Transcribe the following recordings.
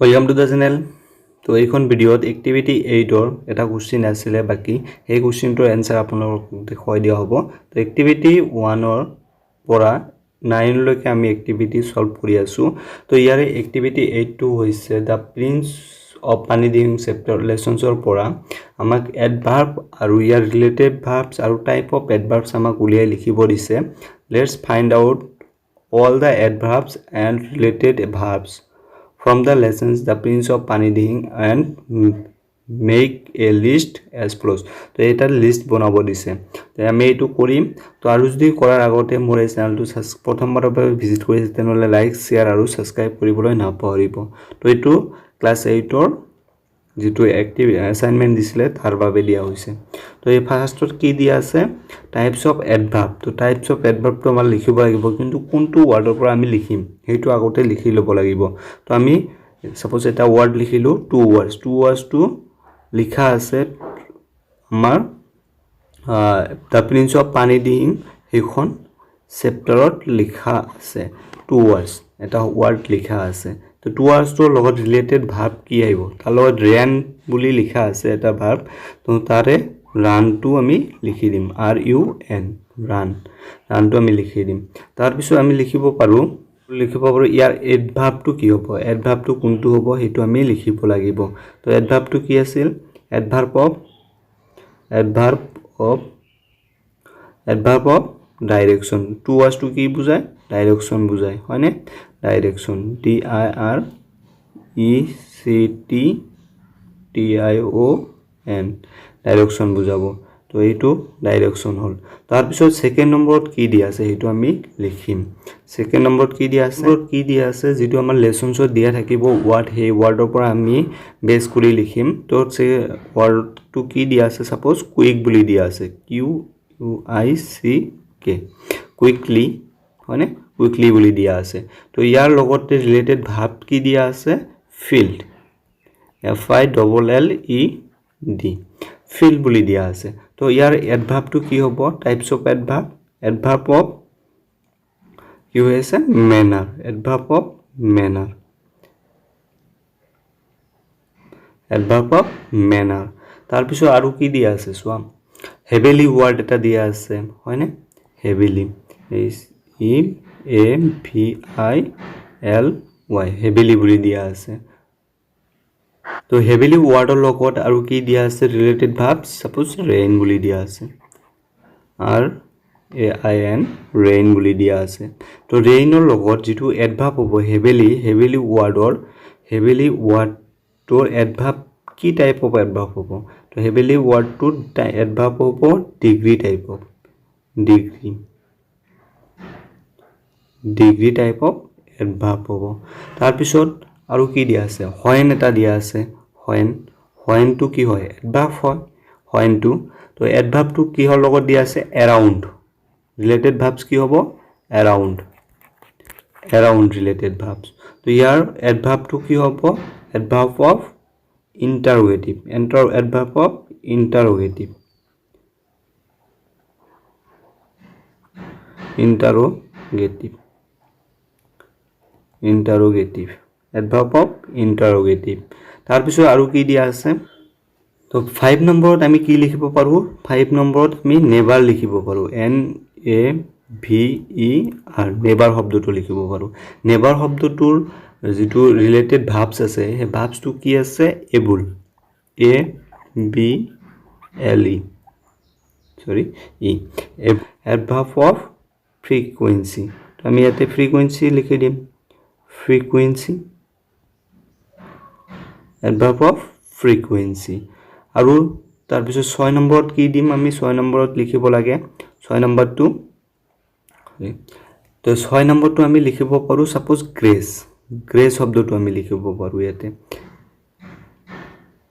Welcome to the channel. তো এইখন ভিডিঅ'ত এক্টিভিটি 8ৰ এটা কোশ্চিন আছিল বাকি এই কোশ্চিনটোৰ এনসাৰ আপোনালোকক দেখুৱাই দিয়া হ'ব তো এক্টিভিটি 1ৰ পৰা 9 লৈকে আমি এক্টিভিটি সলভ কৰি আছো তো ইয়াৰে এক্টিভিটি 8 টো হৈছে দা প্ৰিন্স অফ পানী দিং চেপ্টাৰ লেসনছৰ পৰা আমাক এডভাৰ্ব আৰু ইয়াৰ ৰিলেটেড ভাৰ্বছ আৰু টাইপ অফ এডভাৰ্বছ আমাক উলিয়াই লিখিব দিছে let's find out all the adverbs and related verbs from the lessons the prince of Paniding and make a list as follows তো এটা লিস্ট বনাব দিছে তো আমি এটো কৰিম তো আৰু যদি কৰাৰ আগতে মোৰ এই চেনেলটো প্ৰথমবাৰৰ বাবে ভিজিট কৰিছে তেনলে লাইক শেয়াৰ আৰু সাবস্ক্ৰাইব কৰিবলৈ নাপাহৰিব তো এটো ক্লাস 8ৰ যেটো এক্টিভ অ্যাসাইনমেন্ট দিছিলে তাৰ বাবে দিয়া হৈছে তো এই ফাৰ্ষ্টত কি দিয়া আছে টাইপস অফ এডভাৰ্ব তো টাইপস অফ এডভাৰ্ব তো আমাৰ লিখিব লাগিব কিন্তু কোনটো ওয়াৰ্ডৰ পৰা আমি লিখিম হেইটো আগতে লিখি লব লাগিব তো আমি সাপোজ এটা ওয়ার্ড লিখিলো টু ওয়ার্ডস টু লিখা আছে আমাৰ দা প্ৰিন্স অফ পানী দিং হেখন চেপ্টাৰত লিখা আছে টু ওয়াৰ্ডস এটা ওয়াৰ্ড লিখা আছে তো টু ওয়াৰ্ডস টোৰ লগত ৰিলেটেড ভাৰ্ব কি আহিব তাৰ লগত ran বুলি লিখা আছে এটা ভাৰ্ব তো তাৰে run টো আমি লিখি দিম run run টো আমি লিখি দিম তাৰ পিছত আমি লিখিব পাৰো ইয়াৰ এডভাৰ্ব টো কি হ'ব এডভাৰ্ব টো কোনটো হ'ব হেতু আমি লিখিব লাগিব তো এডভাৰ্ব টো কি আছিল এডভাৰ্ব অফ ডাইৰেকশন টু ওয়াৰ্ডস টো কি বুজায় ডাইৰেকশন বুজায় হয়নে ডাইৰেকশন DIRECTION ডাইৰেকশন বুজাব তো এইটো ডাইৰেকশন হল তাৰ পিছত সেকেন্ড নম্বৰত কি দিয়া আছে হেতু আমি লিখিম সেকেন্ড নম্বৰত কি দিয়া আছে যেটো আমাৰ লেসনছত দিয়া থাকিব ওয়াৰ্ড হে ওয়াৰ্ডৰ পৰা আমি বেস কৰি লিখিম তো সে ওয়াৰ্ডটো কি দিয়া আছে সাপোজ কুইক বুলি দিয়া আছে QUICK কুইকলি হয়নে কুইকলি বুলি দিয়া আছে তো ইয়াৰ লগতে ৰিলেটেড ভাৰ্ব কি দিয়া আছে ফিল্ড FILLED ফিল্ড বুলি দিয়া আছে তো ইয়াৰ এডভাৰ্ব টো কি হ'ব টাইপস অফ এডভাৰ্ব অফ কি হৈছে ম্যানাৰ এডভাৰ্ব অফ ম্যানাৰ তাৰ পিছত আৰু কি দিয়া আছে চোৱা হেভিলি ওয়ার্ড এটা দিয়া আছে হয়নে হেভিলি HEAVILY হেভিলি বুলি দিয়া আছে তো হেভিলি ওয়াৰ্ডৰ লগত আৰু কি দিয়া আছে ৰিলেটেড ভাৰ্বছ সাপোজ ৰেইন বুলি দিয়া আছে RAIN ৰেইন বুলি দিয়া আছে তো ৰেইনৰ লগত যেটো এডভাৰ্ব হ'ব হেভিলি ওয়াৰ্ডৰ এডভাৰ্ব কি টাইপ অফ এডভাৰ্ব হ'ব তো হেভিলি ওয়াৰ্ডটোৰ এডভাৰ্ব হ'ব degree type of degree type of adverb হ'ব তাৰ পিছত আৰু কি দিয়া আছে হোয়েন এটা দিয়া আছে হোয়েন টু কি হয় এডভাৰ্ব হয় হোয়েন টু তো এডভাৰ্ব টু কি হল লগত দিয়া আছে around ৰিলেটেড ভাৰ্বছ কি হ'ব around ৰিলেটেড ভাৰ্বছ তো ইয়াৰ এডভাৰ্ব টু কি হ'ব এডভাৰ্ব অফ ইন্টাৰোগেটিভ এডভাৰ্ব অফ ইন্টাৰোগেটিভ এডভাৰ্ব অফ ইন্টাৰোগেটিভ তাৰ পিছত আৰু কি দিয়া আছে তো 5 নম্বৰত আমি কি লিখিব পাৰো 5 নম্বৰত আমি নেভাৰ লিখিব পাৰো NAVER নেভাৰ শব্দটো লিখিব পাৰো নেভাৰ শব্দটোৰ যেটো ৰিলেটেড ভাৰ্বছ আছে হে ভাৰ্বছটো কি আছে এবল ABLE এডভাৰ্ব অফ ফ্ৰিকুৱেন্সি আমি ইয়াতে ফ্ৰিকুৱেন্সি লিখি দিম এডভাৰ্ব অফ ফ্ৰিকুৱেন্সি আৰু তাৰ পিছত 6 নম্বৰত কি দিম আমি 6 নম্বৰত লিখিব লাগে 6 নম্বৰটো তো 6 নম্বৰটো আমি লিখিব পাৰো সাপোজ গ্ৰেস শব্দটো আমি লিখিব পাৰো ইয়াতে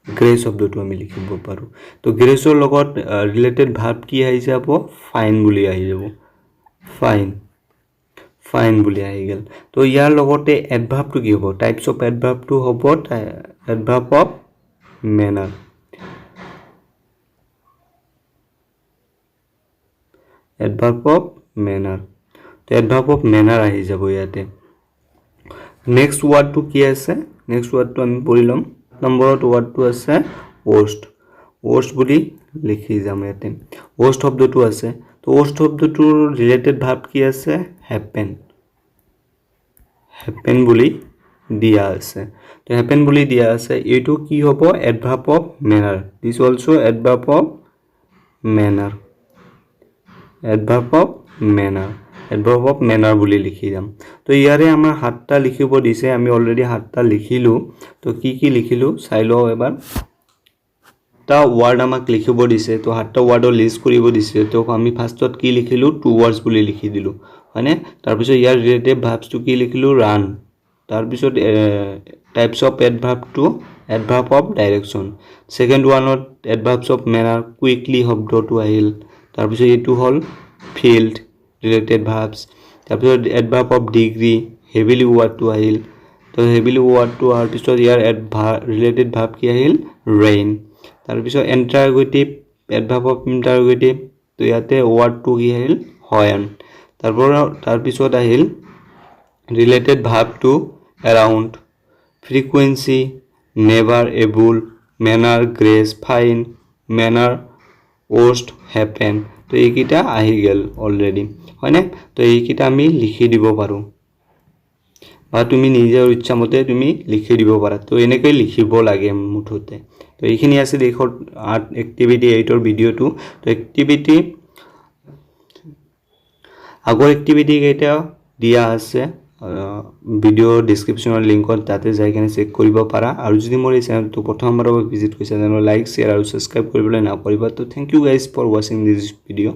গ্ৰেস শব্দটো আমি লিখিব পাৰো তো গ্ৰেসৰ লগত ৰিলেটেড ভাৰ্ব কি আহি যাব ফাইন বুলি আহি যাব ফাইন বুলি আহি গেল তো ইয়াৰ লগতে এডভাৰ্বটো কি হ'ব টাইপস অফ এডভাৰ্বটো হ'ব এডভাৰ্ব অফ ম্যানাৰ তো এডভাৰ্ব অফ ম্যানাৰ আহি যাব ইয়াতে নেক্সট ওয়াৰ্ড টু কি আছে নেক্সট ওয়াৰ্ডটো আমি পঢ়ি ল'ম নম্বৰত ওয়ার্ডটো আছে ওষ্ট ওষ্ট বুলি লিখি যাম ইয়াতে ওষ্ট শব্দটো আছে তো ওষ্ট শব্দটোৰ ৰিলেটেড ভাৰ্ব কি আছে হ্যাপেন হ্যাপেন বুলি দিয়া আছে তো হ্যাপেন বুলি দিয়া আছে এইটো কি হ'ব adverb of manner this also adverb of manner adverb of manner adverb of manner বুলি লিখি যাম তো ইয়াৰে আমাৰ 7টা লিখিব দিছে আমি অলৰেডি 7টা লিখিলো তো কি লিখিলো চাই লও এবাৰ টা ওয়াৰ্ড আমাক লিখিব দিছে তো 7টা ওয়াৰ্ডৰ লিস্ট কৰিব দিছে তো আমি ফাৰ্স্টত কি লিখিলো টু ওয়াৰ্ডস বুলি লিখি দিলো মানে তাৰ পিছত ইয়াৰ ৰিলেটিভ ভাৰ্বছটো কি লিখিলো ৰান তাৰ পিছত types of adverb two adverb of direction second ওয়ানত এডভাৰ্বছ অফ মেনাৰ কুইকলি শব্দটো আহিল তাৰ পিছত এটো হল ফিল্ড ৰিলেটেড ভাৰ্বছ তাৰ পিছত এডভাৰ্ব অফ ডিগ্ৰী হেভিলি ওয়াৰ্ডটো আহিল তো হেভিলি ওয়াৰ্ডটো আহাৰ পিছত ইয়াৰ ৰিলেটেড ভাৰ্ব কি আহিল ৰেইন তাৰ পিছত ইন্টাৰগেটিভ এডভাৰ্ব অফ ইন্টাৰগেটিভ তো ইয়াতে ওয়াৰ্ডটো কি আহিল হয়ন তাৰ পিছত আহিল related verb to around frequency never able manner grace fine manner host happen তো এইকিটা আহি গেল অলৰেডি হয়নে তো এইকিটা আমি লিখি দিব পাৰো বা তুমি নিজৰ ইচ্ছা মতে তুমি লিখি দিব পাৰা তো এনেকৈ লিখিব লাগে মুঠতে তো এইখিনি আছে দেখৰ আৰ্ট এক্টিভিটি 8 ৰ ভিডিওটো তো এক্টিভিটি আগৰ এক্টিভিটি কেইটা দিয়া আছে ভিডিও ডেসক্ৰিপচনৰ লিংকত তাতে যাই কেনে চেক কৰিব পাৰা আৰু যদি মোৰ এই চেনেলটো প্ৰথমবাৰৰ বাবে ভিজিট কৰিছা তেনে লাইক শেয়াৰ আৰু সাবস্ক্ৰাইব কৰিবলৈ নাপাহৰিবা তো thank you guys for watching this video